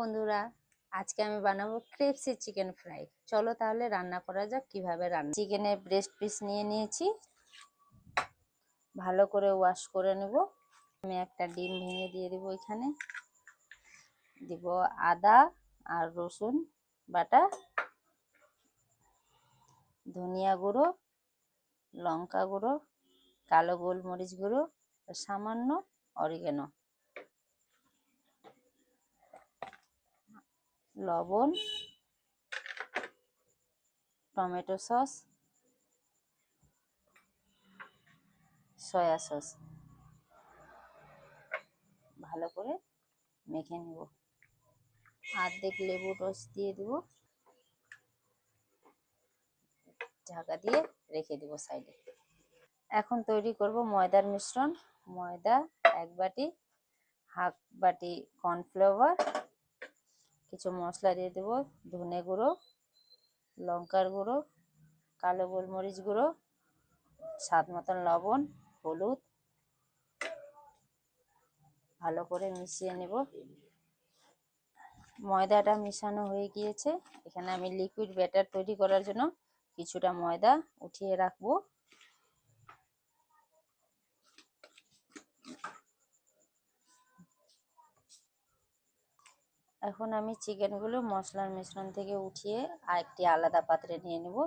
বন্ধুরা, আজকে আমি বানাবো ক্রিসপি চিকেন ফ্রাই। চলো তাহলে রান্না করা যাক। কিভাবে রান্না। চিকেনের ব্রেস্ট পিস নিয়ে নিয়েছি, ভালো করে ওয়াশ করে নেব। আমি একটা ডিম ভেঙে দিয়ে দেবো। এখানে দিব আদা আর রসুন বাটা, ধনিয়া গুঁড়ো, লঙ্কা গুঁড়ো, কালো গোলমরিচ গুঁড়ো, সামান্য অরিগানো, লবণ, টমেটো সস, সয়া সস ভালো করে মেখে নেব। অর্ধেক লেবুর রস দিয়ে দেব, ঢাকা দিয়ে রেখে দেব সাইডে। এখন তৈরি করব ময়দার মিশ্রণ। ময়দা 1 বাটি, হাফ বাটি কর্নফ্লাওয়ার, কিছু মশলা দিয়ে দেব, ধনে গুঁড়ো, লঙ্কার গুঁড়ো, কালো গোলমরিচ গুঁড়ো, স্বাদ মতন লবণ, হলুদ, ভালো করে মিশিয়ে নেব। ময়দাটা মিশানো হয়ে গিয়েছে। এখানে আমি লিকুইড ব্যাটার তৈরি করার জন্য কিছুটা ময়দা উঠিয়ে রাখবো। এখন আমি চিকেনগুলো মশলার মিশ্রণ থেকে উঠিয়ে আরেকটি আলাদা পাত্রে নিয়ে নেব।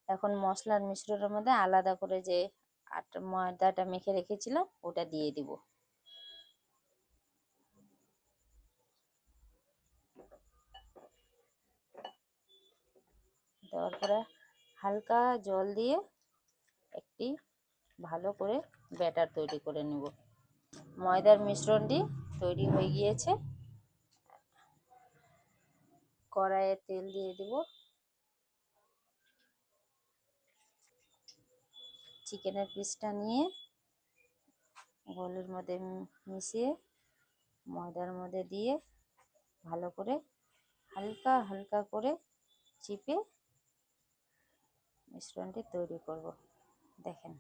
এখন মশলার মিশ্রণের মধ্যে আলাদা করে যে ময়দাটা মেখে রেখেছিলাম ওটা দিয়ে দিব। দেওয়ার পরে হালকা জল দিয়ে একটি ভালো করে ব্যাটার তৈরি করে নেব। ময়দার মিশ্রণটি তৈরি হয়ে গিয়েছে। কড়াইয়ে তেল দিয়ে দেব। চিকেনের পিসটা নিয়ে গোলের মধ্যে মিশিয়ে ময়দার মধ্যে দিয়ে ভালো করে হালকা হালকা করে চিপে মিশ্রণটি তৈরি করব। দেখেন,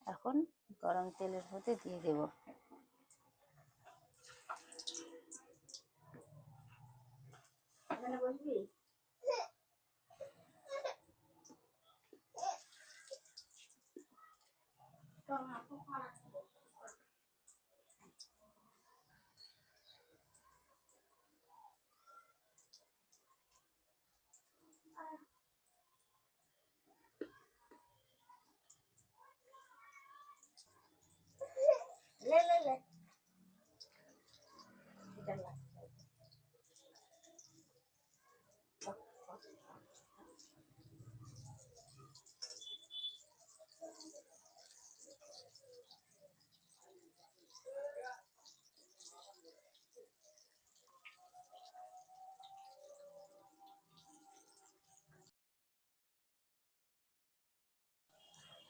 এখন গরম তেলের মধ্যে দিয়ে দেব।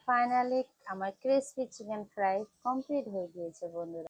ফাইনালি আমার ক্রিসপি চিকেন ফ্রাই কমপ্লিট হয়ে গিয়েছে বন্ধুরা।